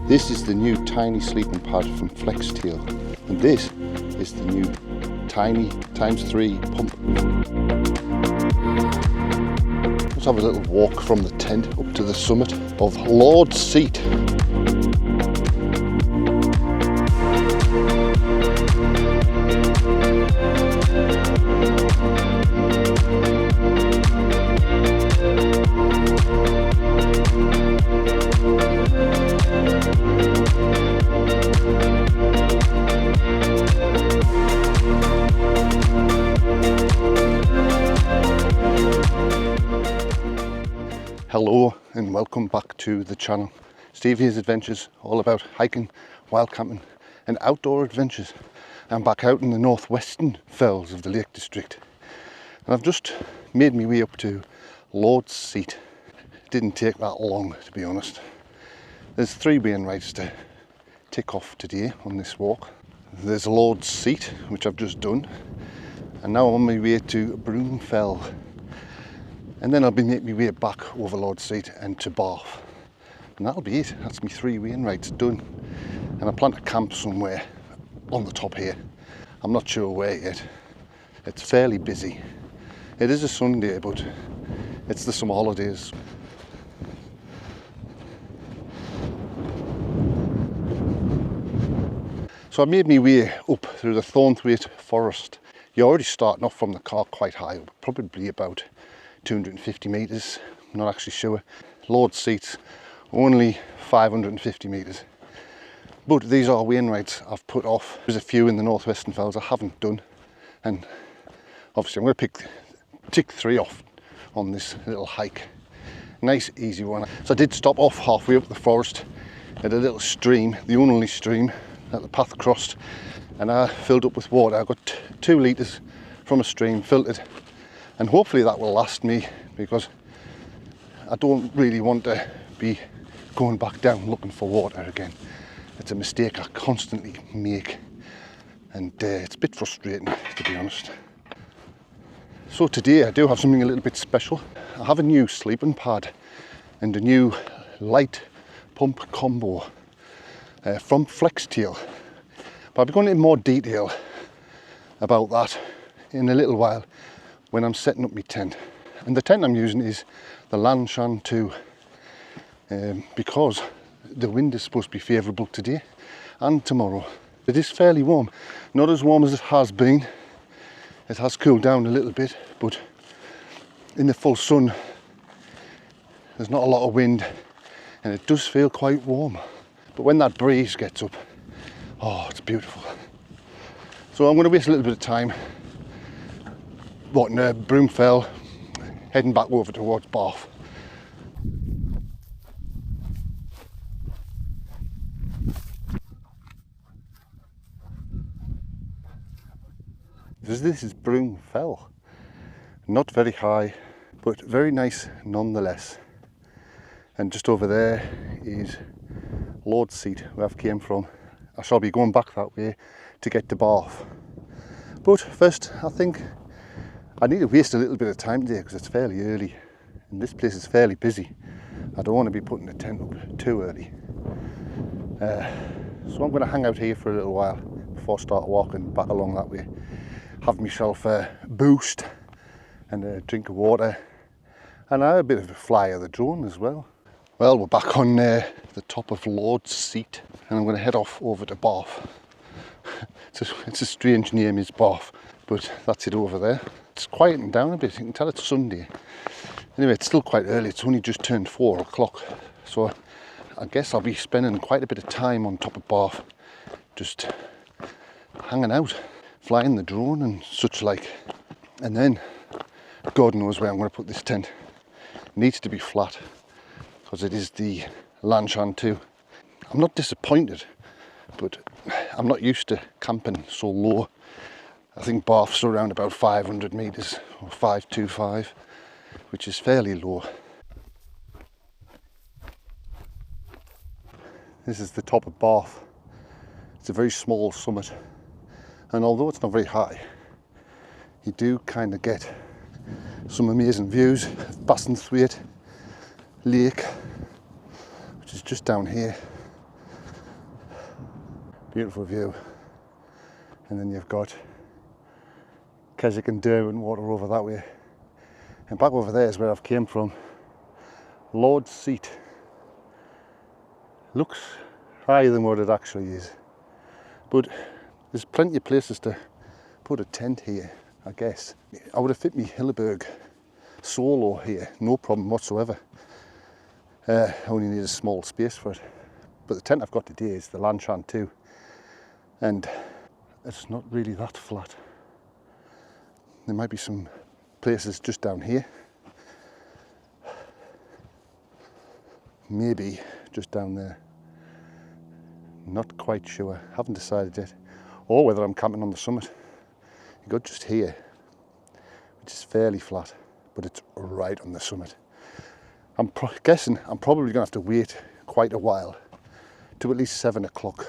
This is the new tiny sleeping pad from Flextail, and this is the new tiny ×3 pump. Let's have a little walk from the tent up to the summit of Lord's Seat. Hello and welcome back to the channel. Steve here's Adventures, all about hiking, wild camping and outdoor adventures. I'm back out in the northwestern fells of the Lake District, and I've just made my way up to Lord's Seat. It didn't take that long, to be honest. There's 3 main rides to tick off today on this walk. There's Lord's Seat, which I've just done, and now I'm on my way to Broom Fell. And then I'll be making my way back over Lord's Seat and to Bath. And that'll be it. That's my 3 main rides done. And I plan to camp somewhere on the top here. I'm not sure where yet. It's fairly busy. It is a Sunday, but it's the summer holidays. So I made my way up through the Thornthwaite Forest. You're already starting off from the car quite high up, probably about 250 metres, I'm not actually sure. Lord's Seat's only 550 metres. But these are main rides I've put off. There's a few in the northwestern fells I haven't done, and obviously I'm going to tick 3 off on this little hike. Nice easy one. So I did stop off halfway up the forest at a little stream, the only stream that the path crossed, and I filled up with water. I got 2 litres from a stream, filtered, and hopefully that will last me, because I don't really want to be going back down looking for water again. It's a mistake I constantly make, and it's a bit frustrating, to be honest. So today I do have something a little bit special. I have a new sleeping pad and a new light pump combo from Flextail. But I'll be going into more detail about that in a little while when I'm setting up my tent. And the tent I'm using is the Lanshan 2, because the wind is supposed to be favourable today and tomorrow. It is fairly warm, not as warm as it has been. It has cooled down a little bit, but in the full sun there's not a lot of wind and it does feel quite warm. But when that breeze gets up, oh, it's beautiful. So I'm going to waste a little bit of time Broom Fell, heading back over towards Bath. This is Broom Fell. Not very high, but very nice nonetheless. And just over there is Lord's Seat, where I've came from. I shall be going back that way to get to Bath. But first, I think I need to waste a little bit of time today because it's fairly early and this place is fairly busy. I don't want to be putting the tent up too early. So I'm going to hang out here for a little while before I start walking back along that way. Have myself a boost and a drink of water, and I have a bit of a fly of the drone as well. Well, we're back on the top of Lord's Seat, and I'm going to head off over to Bath. It's a strange name, is Bath, but that's it over there. It's quieting down a bit. You can tell it's Sunday. Anyway, it's still quite early. It's only just turned 4 o'clock. So I guess I'll be spending quite a bit of time on top of Bath, just hanging out, flying the drone and such like. And then God knows where I'm going to put this tent. It needs to be flat because it is the Lanshan 2. I'm not disappointed, but I'm not used to camping so low. I think Bath's around about 500 metres, or 525, which is fairly low. This is the top of Bath. It's a very small summit, and although it's not very high, you do kind of get some amazing views of Bassenthwaite Lake, which is just down here. Beautiful view. And then you've got Keswick and Derwent water over that way. And back over there is where I've came from. Lord's Seat. Looks higher than what it actually is. But there's plenty of places to put a tent here, I guess. I would have fit me Hilleberg solo here, no problem whatsoever. I only need a small space for it. But the tent I've got today is the Lanchan 2. And it's not really that flat. There might be some places just down here. Maybe just down there. Not quite sure, haven't decided yet. Or whether I'm camping on the summit. You got just here, which is fairly flat, but it's right on the summit. I'm guessing I'm probably going to have to wait quite a while to at least 7 o'clock,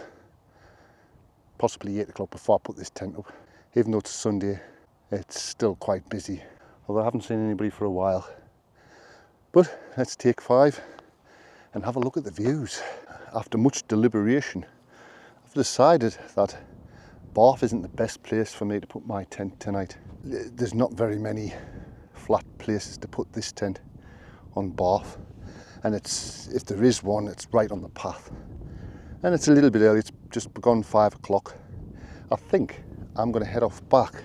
possibly 8 o'clock before I put this tent up. Even though it's Sunday, it's still quite busy, although I haven't seen anybody for a while. But let's take 5 and have a look at the views. After much deliberation, I've decided that Bath isn't the best place for me to put my tent tonight. There's not very many flat places to put this tent on Bath, and if there is one, it's right on the path. And it's a little bit early, it's just gone 5 o'clock. I think I'm going to head off back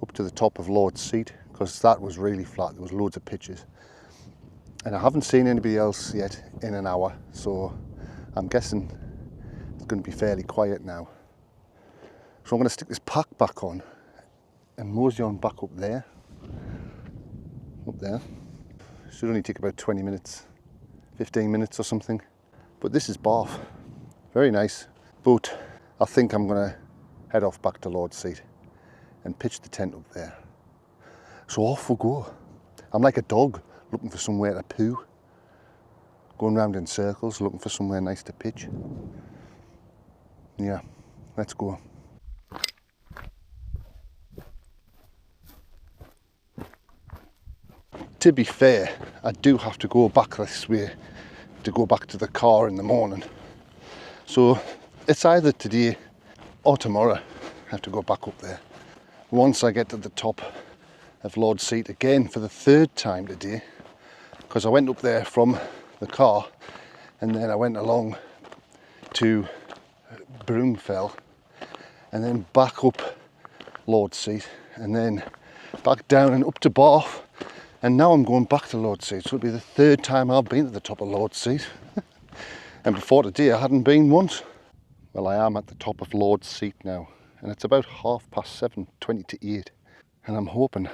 up to the top of Lord's Seat, because that was really flat, there was loads of pitches. And I haven't seen anybody else yet in an hour, so I'm guessing it's going to be fairly quiet now. So I'm going to stick this pack back on and mosey on back up there. Up there. Should only take about 20 minutes, 15 minutes or something. But this is Bath. Very nice. But I think I'm going to head off back to Lord's Seat and pitch the tent up there. So off we go. I'm like a dog looking for somewhere to poo. Going round in circles, looking for somewhere nice to pitch. Yeah, let's go. To be fair, I do have to go back this way to go back to the car in the morning. So it's either today or tomorrow I have to go back up there. Once I get to the top of Lord's Seat again for the 3rd time today, because I went up there from the car and then I went along to Broomfell and then back up Lord's Seat and then back down and up to Bath, and now I'm going back to Lord's Seat, so it'll be the 3rd time I've been to the top of Lord's Seat. And before today I hadn't been once. Well, I am at the top of Lord's Seat now, and it's about 7:30, 20 to 8, and I'm hoping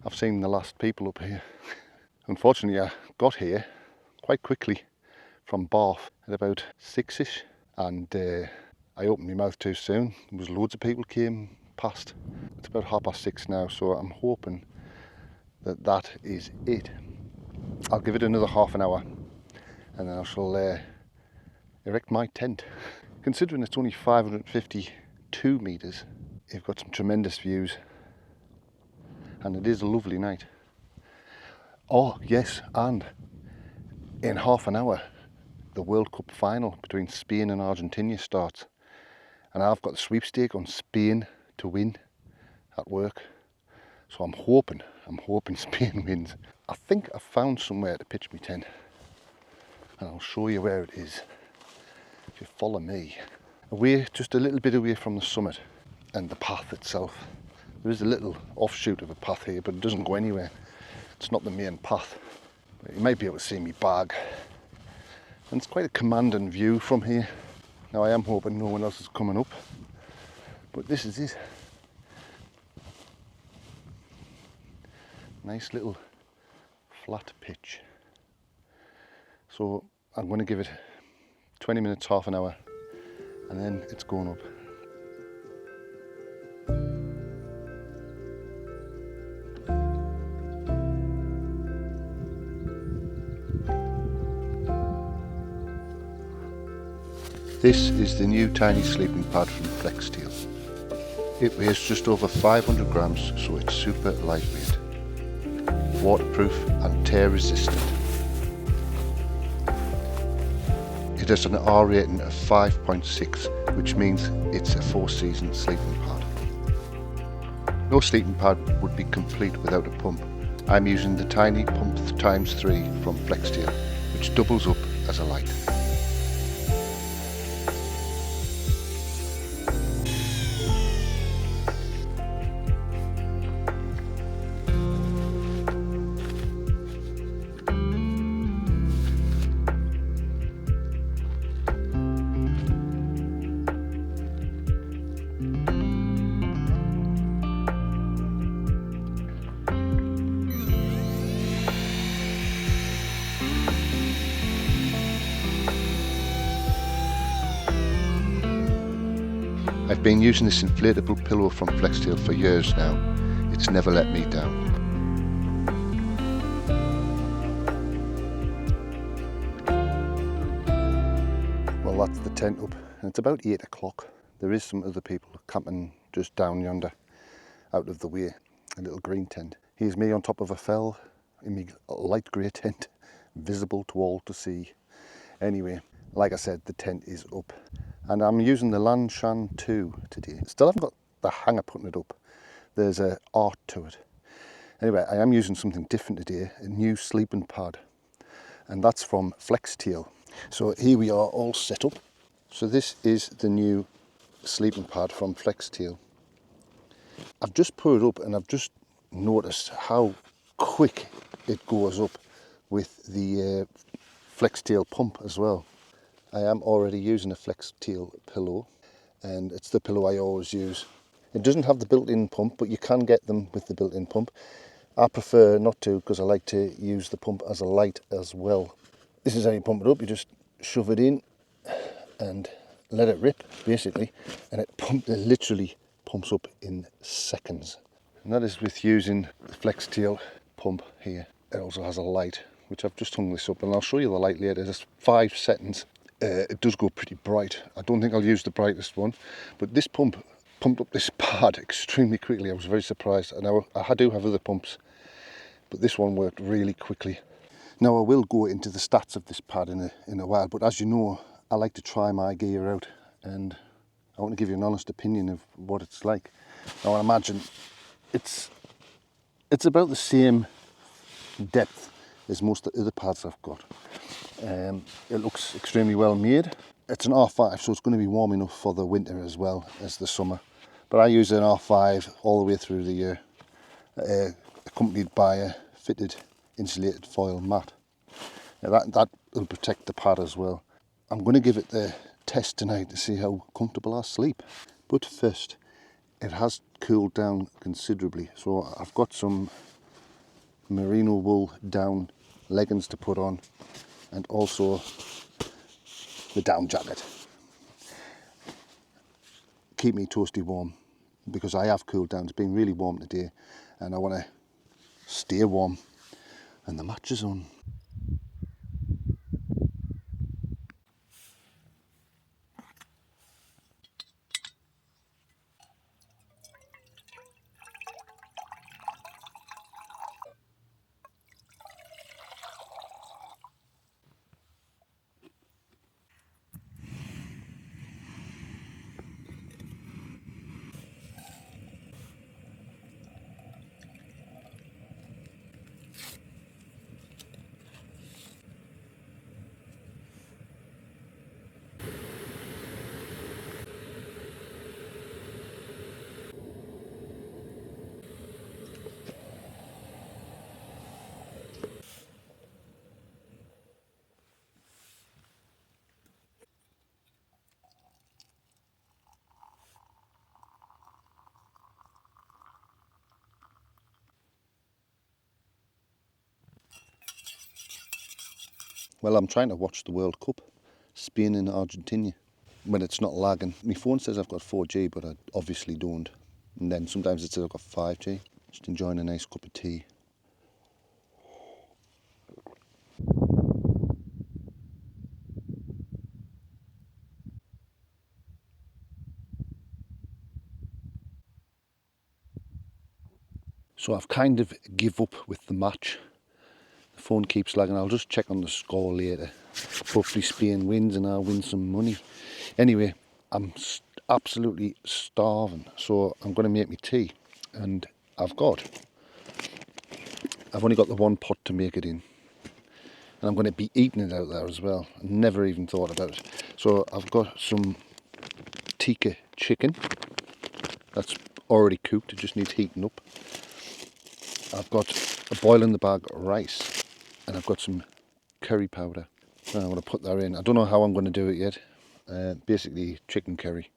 I've seen the last people up here. Unfortunately, I got here quite quickly from Bath at about 6ish, and I opened my mouth too soon. There was loads of people came past. It's about 6:30 now, so I'm hoping that is it. I'll give it another half an hour and then I shall erect my tent. Considering it's only 552 metres, you've got some tremendous views and it is a lovely night. Oh yes, and in half an hour the World Cup final between Spain and Argentina starts, and I've got the sweepstake on Spain to win at work, so I'm hoping Spain wins. I think I found somewhere to pitch my tent and I'll show you where it is if you follow me. Away, just a little bit away from the summit and the path itself. There is a little offshoot of a path here, but it doesn't go anywhere. It's not the main path. But you might be able to see me bag. And it's quite a commanding view from here. Now I am hoping no one else is coming up, but this is it. Nice little flat pitch. So I'm going to give it 20 minutes, half an hour, and then it's going up. This is the new tiny sleeping pad from Flextail. It weighs just over 500 grams, so it's super lightweight, waterproof and tear resistant. It has an R rating of 5.6, which means it's a 4-season sleeping pad. No sleeping pad would be complete without a pump. I'm using the tiny pump ×3 from Flextail, which doubles up as a light. I've been using this inflatable pillow from Flextail for years now. It's never let me down. Well, that's the tent up, and it's about 8 o'clock. There is some other people camping just down yonder, out of the way, a little green tent. Here's me on top of a fell in my light grey tent, visible to all to see. Anyway, like I said, the tent is up. And I'm using the Lanshan 2 today. Still haven't got the hang of putting it up. There's an art to it. Anyway, I am using something different today, a new sleeping pad. And that's from Flextail. So here we are all set up. So this is the new sleeping pad from Flextail. I've just put it up and I've just noticed how quick it goes up with the Flextail pump as well. I am already using a Flextail pillow, and it's the pillow I always use. It doesn't have the built-in pump, but you can get them with the built-in pump. I prefer not to because I like to use the pump as a light as well. This is how you pump it up. You just shove it in and let it rip, basically, and it literally pumps up in seconds. And that is with using the Flextail pump here. It also has a light, which I've just hung this up, and I'll show you the light later. There's 5 settings. It does go pretty bright. I don't think I'll use the brightest one, but this pump pumped up this pad extremely quickly. I was very surprised. And I do have other pumps, but this one worked really quickly. Now I will go into the stats of this pad in a while, but as you know, I like to try my gear out, and I want to give you an honest opinion of what it's like. Now I imagine it's about the same depth as most of the other pads I've got. It looks extremely well made. It's an R5, so it's going to be warm enough for the winter as well as the summer. But I use an R5 all the way through the year, accompanied by a fitted insulated foil mat. Now that will protect the pad as well. I'm going to give it the test tonight to see how comfortable I sleep. But first, it has cooled down considerably. So I've got some merino wool down leggings to put on, and also the down jacket. Keep me toasty warm, because I have cooled down. It's been really warm today and I want to stay warm. And the match is on. Well, I'm trying to watch the World Cup, Spain and Argentina, when it's not lagging. My phone says I've got 4G, but I obviously don't. And then sometimes it says I've got 5G. Just enjoying a nice cup of tea. So I've kind of give up with the match. The phone keeps lagging. I'll just check on the score later. Hopefully Spain wins and I'll win some money. Anyway, I'm absolutely starving, so I'm going to make me tea. And I've only got the one pot to make it in. And I'm going to be eating it out there as well. I never even thought about it. So I've got some tikka chicken. That's already cooked, it just needs heating up. I've got a boil in the bag rice. And I've got some curry powder. And I'm going to put that in. I don't know how I'm going to do it yet. Basically chicken curry.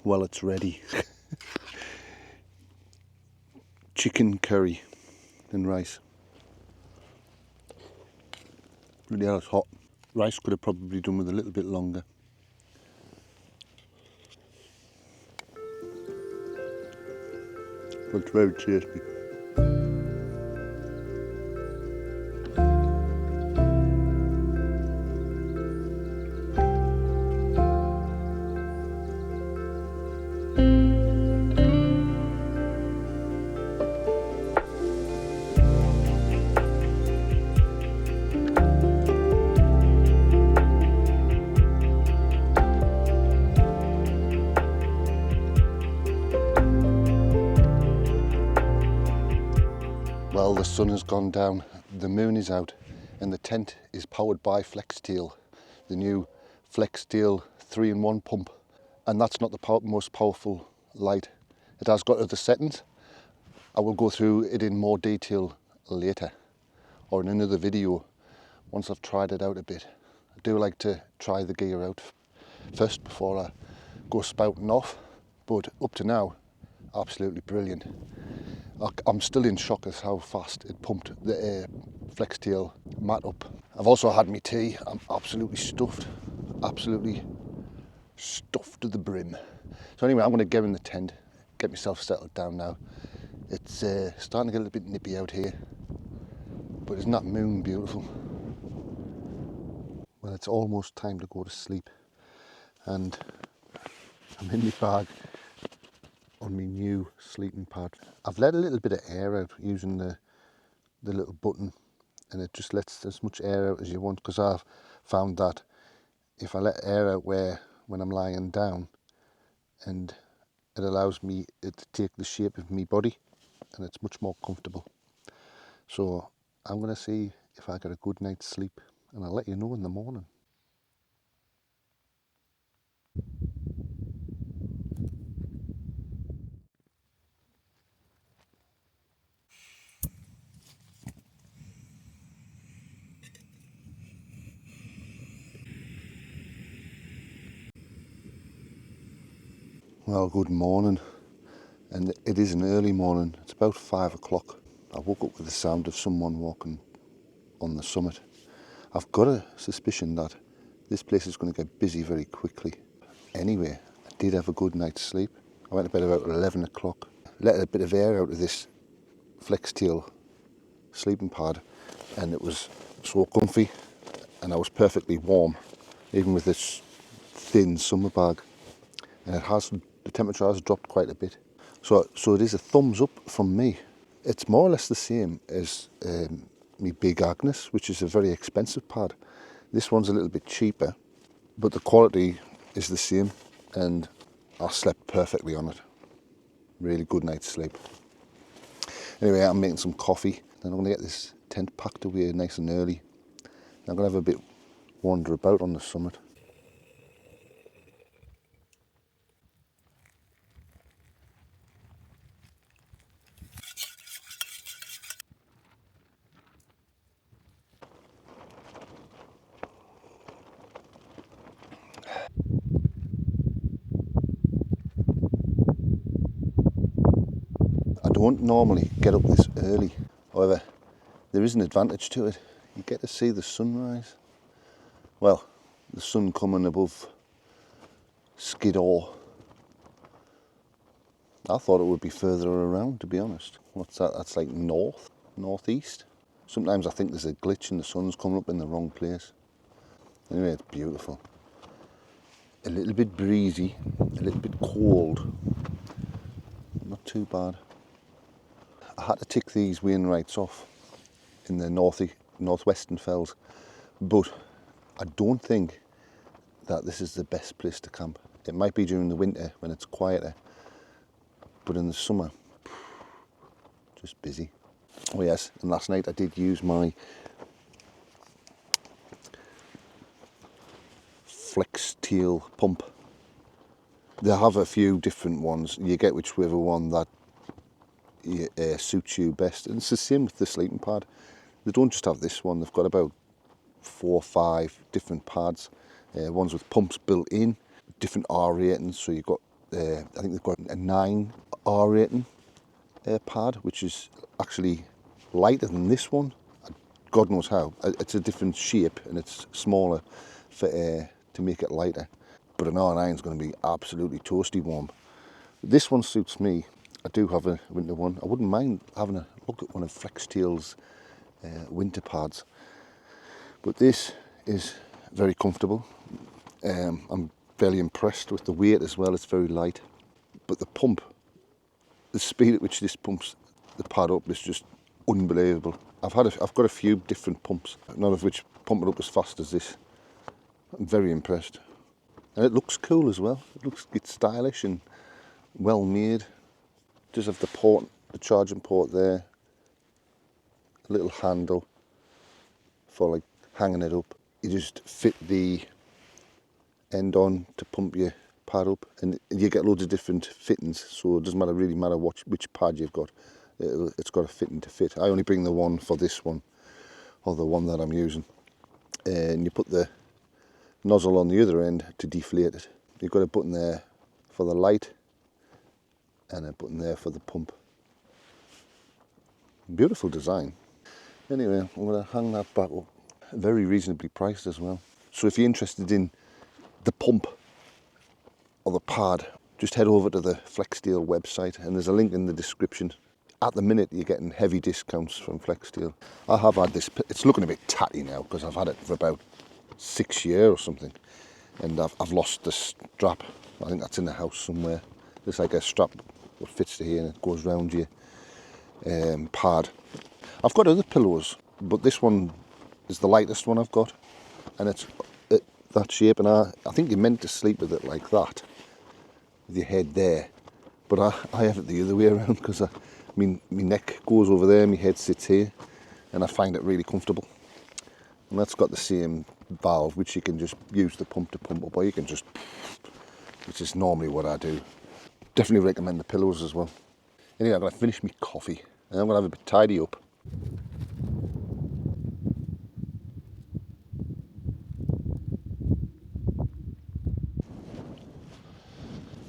Well, it's ready. Chicken curry and rice. Really hell, it's hot. Rice could have probably done with a little bit longer. But it's very tasty. Well, the sun has gone down, the moon is out, and the tent is powered by Flextail, the new Flextail 3-in-1 pump. And that's not the most powerful light. It has got other settings. I will go through it in more detail later, or in another video, once I've tried it out a bit. I do like to try the gear out first before I go spouting off, but up to now, absolutely brilliant. I'm still in shock as how fast it pumped the Flextail mat up. I've also had my tea. I'm absolutely stuffed to the brim. So anyway, I'm going to get in the tent, get myself settled down now. It's starting to get a little bit nippy out here, but isn't that moon beautiful? Well, it's almost time to go to sleep, and I'm in my bag on my new sleeping pad. I've let a little bit of air out using the little button, and it just lets as much air out as you want, because I've found that if I let air out when I'm lying down, and it allows me to take the shape of my body, and it's much more comfortable. So I'm going to see if I get a good night's sleep, and I'll let you know in the morning. Well, good morning, and it is an early morning. It's about 5 o'clock. I woke up with the sound of someone walking on the summit. I've got a suspicion that this place is going to get busy very quickly. Anyway, I did have a good night's sleep. I went to bed about 11 o'clock. Let a bit of air out of this Flextail sleeping pad, and it was so comfy, and I was perfectly warm, even with this thin summer bag. And the temperature has dropped quite a bit. So it is a thumbs up from me. It's more or less the same as my Big Agnes, which is a very expensive pad. This one's a little bit cheaper, but the quality is the same, and I slept perfectly on it. Really good night's sleep. Anyway, I'm making some coffee, then I'm going to get this tent packed away nice and early. I'm going to have a bit wander about on the summit. don't normally get up this early. However, there is an advantage to it. You get to see the sunrise. Well, the sun coming above Skiddaw. I thought it would be further around, to be honest. What's that? That's like northeast. Sometimes I think there's a glitch and the sun's coming up in the wrong place. Anyway, it's beautiful. A little bit breezy, a little bit cold. Not too bad. I had to tick these Wainwrights off in the northwestern fells, but I don't think that this is the best place to camp. It might be during the winter when it's quieter, but in the summer, just busy. Oh yes, and last night I did use my Flextail pump. They have a few different ones. You get whichever one that suits you best. And it's the same with the sleeping pad. They don't just have this one. They've got about 4 or 5 different pads. Ones with pumps built in, different R ratings. So you've got, I think they've got a 9 R rating pad, which is actually lighter than this one. God knows how. It's a different shape and it's smaller for to make it lighter. But an R9 is going to be absolutely toasty warm. This one suits me. I do have a winter one. I wouldn't mind having a look at one of Flextail's winter pads. But this is very comfortable. I'm fairly impressed with the weight as well. It's very light. But the pump, the speed at which this pumps the pad up is just unbelievable. I've got a few different pumps, none of which pump it up as fast as this. I'm very impressed. And it looks cool as well. It's stylish and well made. Just have the charging port there. A little handle for like hanging it up. You just fit the end on to pump your pad up, and you get loads of different fittings. So it doesn't really matter which pad you've got. It's got a fitting to fit. I only bring the one for this one, or the one that I'm using. And you put the nozzle on the other end to deflate it. You've got a button there for the light and a button there for the pump. Beautiful design. Anyway, I'm going to hang that back up. Very reasonably priced as well. So if you're interested in the pump or the pad, just head over to the Flextail website and there's a link in the description. At the minute you're getting heavy discounts from Flextail. I have had this, it's looking a bit tatty now because I've had it for about 6 years or something, and I've lost the strap. I think that's in the house somewhere. It's like a strap that fits to here and it goes round your pad. I've got other pillows, but this one is the lightest one I've got, and it's that shape, and I think you're meant to sleep with it like that, with your head there, but I have it the other way around because my neck goes over there, my head sits here, and I find it really comfortable. And that's got the same valve, which you can just use the pump to pump up, or you can just, which is normally what I do. Definitely recommend the pillows as well. Anyway, I'm going to finish my coffee and I'm going to have a bit tidy up.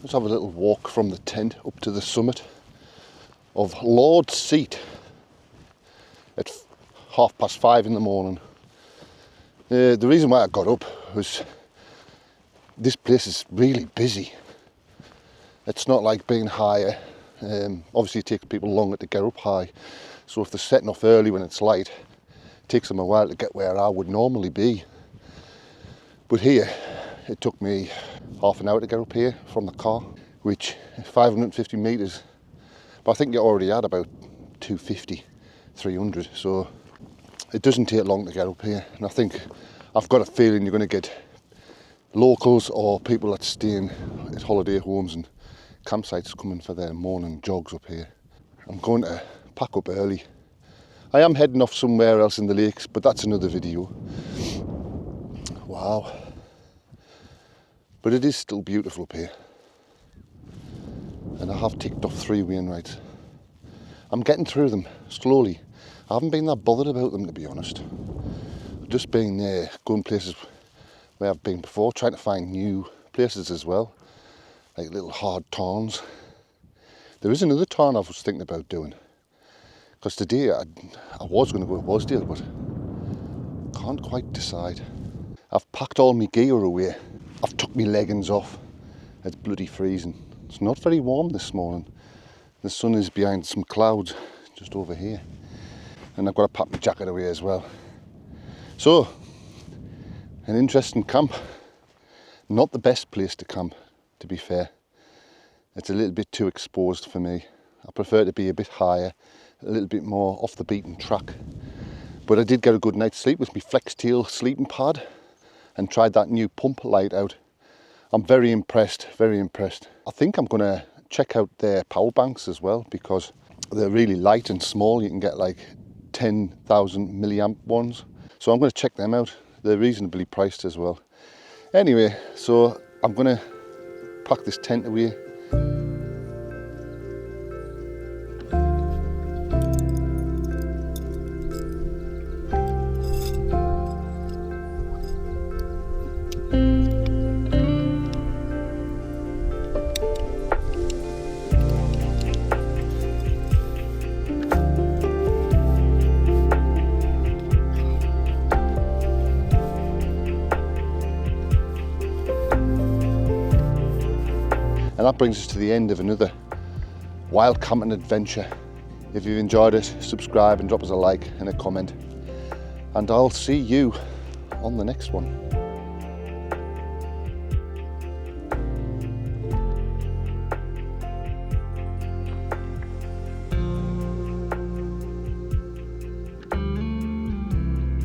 Let's have a little walk from the tent up to the summit of Lord's Seat at 5:30 in the morning. The reason why I got up was this place is really busy. It's not like being higher. Obviously it takes people longer to get up high, so if they're setting off early when it's light, it takes them a while to get where I would normally be. But here it took me half an hour to get up here from the car, which is 550 metres, but I think you already had about 250, 300, so it doesn't take long to get up here. And I think, I've got a feeling you're going to get locals or people that stay at holiday homes and campsites coming for their morning jogs up here. I'm going to pack up early. I am heading off somewhere else in the lakes, but that's another video. Wow. But it is still beautiful up here. And I have ticked off 3 Wainwrights. I'm getting through them slowly. I haven't been that bothered about them, to be honest. I've just been going places where I've been before, trying to find new places as well, like little hard tarns. There is another town I was thinking about doing, because today I was going to go to Wasdale, but can't quite decide. I've packed all my gear away. I've took my leggings off. It's bloody freezing. It's not very warm this morning. The sun is behind some clouds just over here. And I've got to pack my jacket away as well. So, an interesting camp. Not the best place to camp, to be fair. It's a little bit too exposed for me. I prefer to be a bit higher, a little bit more off the beaten track. But I did get a good night's sleep with my Flextail sleeping pad and tried that new pump light out. I'm very impressed, very impressed. I think I'm gonna check out their power banks as well, because they're really light and small. You can get like 10,000 milliamp ones. So I'm gonna check them out. They're reasonably priced as well. Anyway, so I'm gonna pack this tent away. And that brings us to the end of another wild camping adventure. If you've enjoyed it, subscribe and drop us a like and a comment. And I'll see you on the next one.